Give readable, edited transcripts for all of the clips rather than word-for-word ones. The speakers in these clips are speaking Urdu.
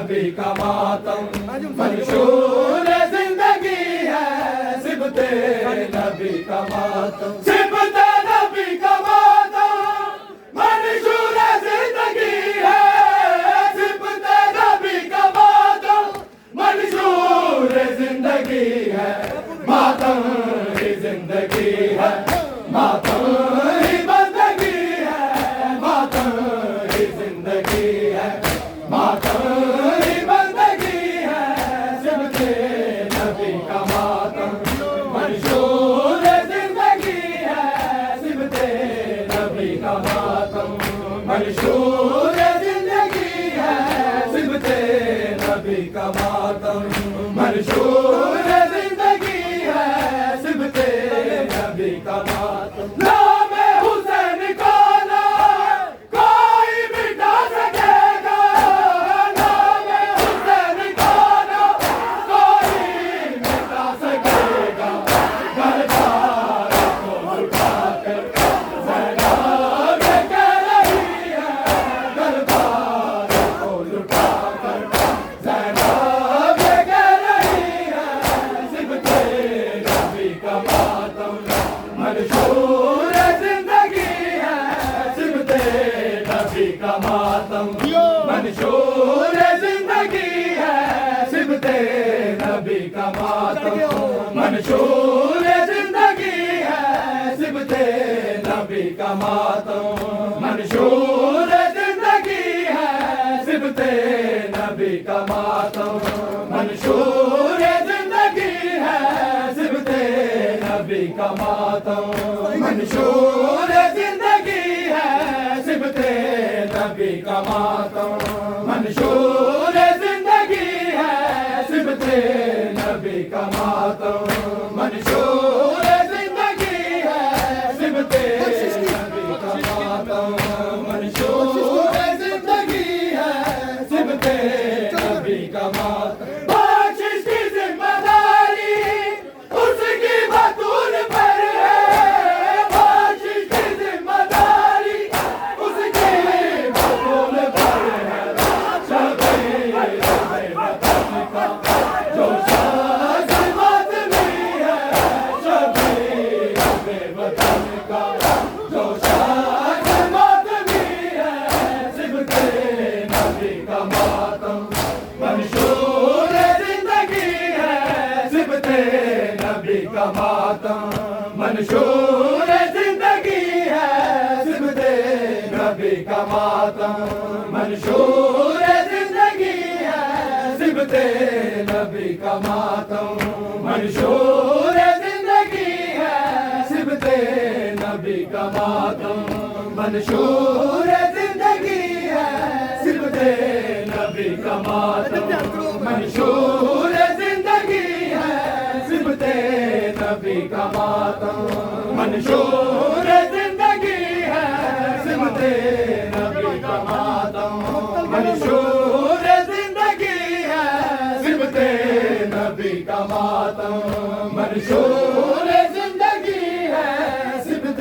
نبی کا ماتم منشور زندگی ہے صبت نبی کا ماتم صبت نبی کا ماتم منشور زندگی ہے صبت نبی کا ماتم منشور زندگی ہے ماتم ہی زندگی ہے ماتم ہی بندگی ہے ماتم ہی زندگی ہے ماتم ہی بندگی ہے صبت نبی کا ماتم منشور زندگی ہے صبت نبی کا ماتم منشور زندگی ہے صبت نبی کا ماتم منشور زندگی ہے صبت نبی کا ماتم نام حسین کو نہ کوئی مٹا سکے گا نام حسین کو نہ کوئی مٹا سکے گا گردار کو اٹھا کر زینب کہہ رہی ہے گردار کو اٹھا کر زینب کہہ رہی ہے صبت نبی کا ماتم منشور زندگی ہے صبت نبی کا ماتم منشور زندگی ہے صبت نبی کا ماتم منشور زندگی ہے صبت نبی کا ماتم منشور زندگی ہے صبت نبی کا ماتم منشور زندگی ہے صبت نبی کا ماتم منشور زندگی ہے صبت نبی کا ماتم منشور زندگی ہے صبت نبی کا ماتم منشور زندگی ہے صبت نبی کا ماتم منشور زندگی ہے صبت نبی کا ماتم بخشش کی ذمہ داری اس کی بطول پر ہے بخشش کی ذمہ داری اس کی بطول پر ہے شبیر وطن کا جو شخص ماتمی ہے شبیر وطن کا جو شخص ماتمی ہے صبت نبی کا ماتم منشور زندگی ہے صبت نبی کا ماتم منشور زندگی ہے صبت نبی کا ماتم منشور زندگی ہے صبت نبی کا ماتم منشور زندگی ہے صبت نبی کا ماتم منشور زندگی ہے صبت نبی کا ماتم منشور زندگی ہے صبت نبی کا ماتم منشور زندگی ہے صبت نبی کا ماتم منشور زندگی ہے صبت نبی کا ماتم منشور زندگی ہے صبت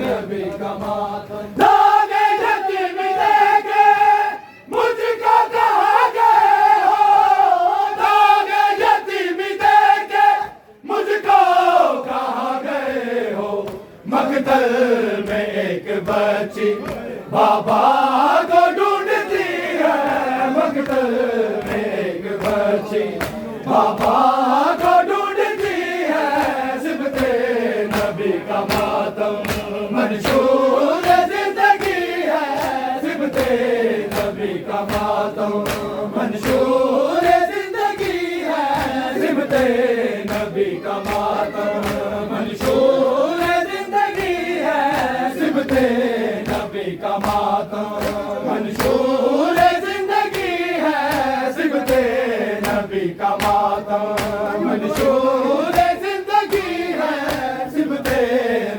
نبی کا ماتم داغے یتیم دے کے مجھ کو کہاں گئے ہو داغے یتیم دے کے مجھ کو کہاں گئے ہو مقتل میں ایک بچی بابا کو ڈھونڈتی ہے مقتل میں ایک بچی بابا کو ڈھونڈتی ہے صبت نبی کا ماتم منشور زندگی ہے صبت نبی کا ماتم منشور زندگی ہے صبت نبی کا ماتم منشور زندگی ہے صبت نبی کا ماتم منشور زندگی ہے صبت نبی کا ماتم منشور زندگی ہے صبت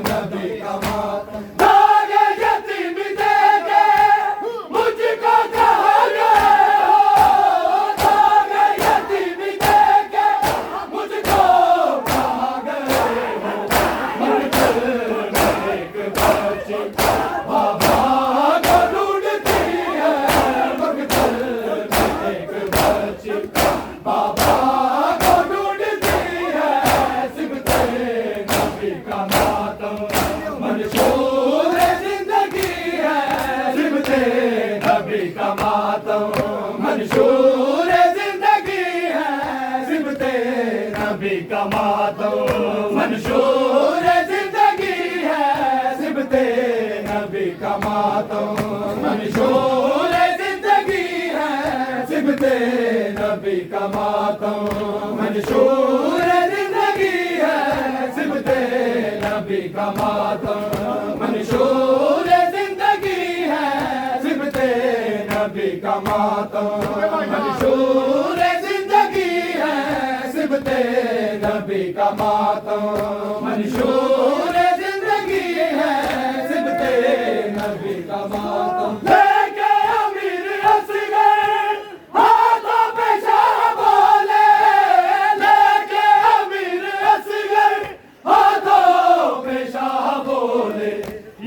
نبی کا ماتم داغے یتیم دے کے مجھ کو کہاں گئے ہو داغے یتیم دے کے مجھ کو کہاں گئے ہو منزل میں ایک بچی بابا کو ڈھونڈتی ہے منزل میں ایک کا ماتم منشور زندگی ہے صفت نبی کا ماتم منشور زندگی ہے صفت نبی کا ماتم منشور زندگی ہے صفت نبی کا ماتم منشور زندگی ہے صفت نبی کا ماتم منشور زندگی ہے صفت نبی کا ماتم منشور زندگی ہے صفت نبی کا ماتم منشور زندگی ہے صفت نبی کا ماتم لے کے امیر اصغر ہاتھوں پہ شاہ بولے لے کے امیر اصغر ہاتھوں پہ شاہ بولے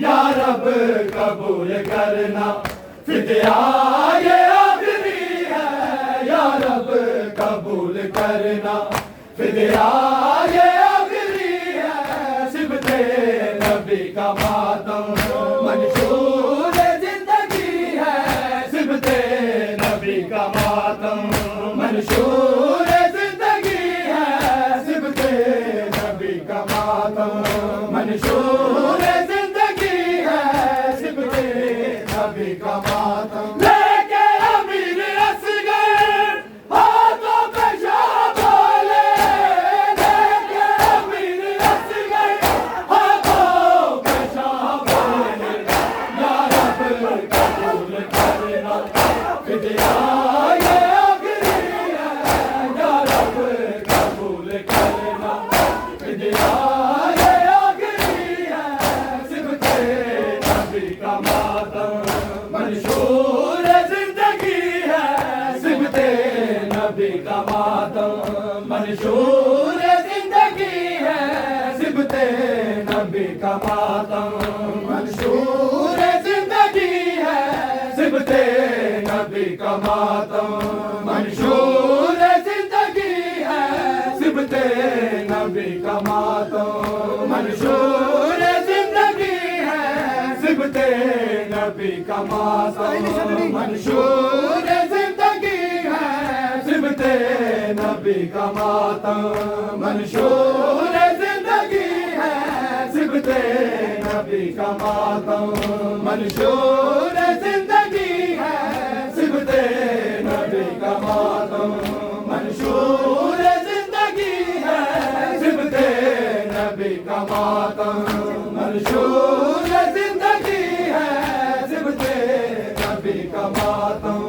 یا رب قبول کرنا فدیہ یہ آخری ہے یا رب قبول کرنا فدیہ یہ آخری ہے صفت نبی کا ماتم منشور زندگی ہے صفت نبی کا ماتم منشور زندگی ہے صفت نبی کا ماتم منشور زندگی ہے صفت نبی کا ماتم لے کے امیر اصغر ہاتھوں پہ شاہ بولے لے کے امیر اصغر ہاتھوں پہ شاہ بولے یا رب قبول کرنا فدیہ یہ آخری ہے یا رب قبول کرنا فدیہ یہ آخری ہے صفت نبی کا ماتم منشور زندگی ہے صفت نبی کا ماتم منشور زندگی ہے صفت نبی کا ماتم منشور زندگی ہے صفت نبی کا ماتم منشور زندگی ہے صفت نبی کا ماتم منشور زندگی ہے صفت نبی کا ماتم منشور زندگی ہے صفت نبی کا ماتم منشور زندگی ہے صفت نبی کا ماتم منشور زندگی ہے صفت نبی کا ماتم منشور زندگی ہے صفت نبی کا ماتم منشور زندگی ہے صفت نبی کا ماتم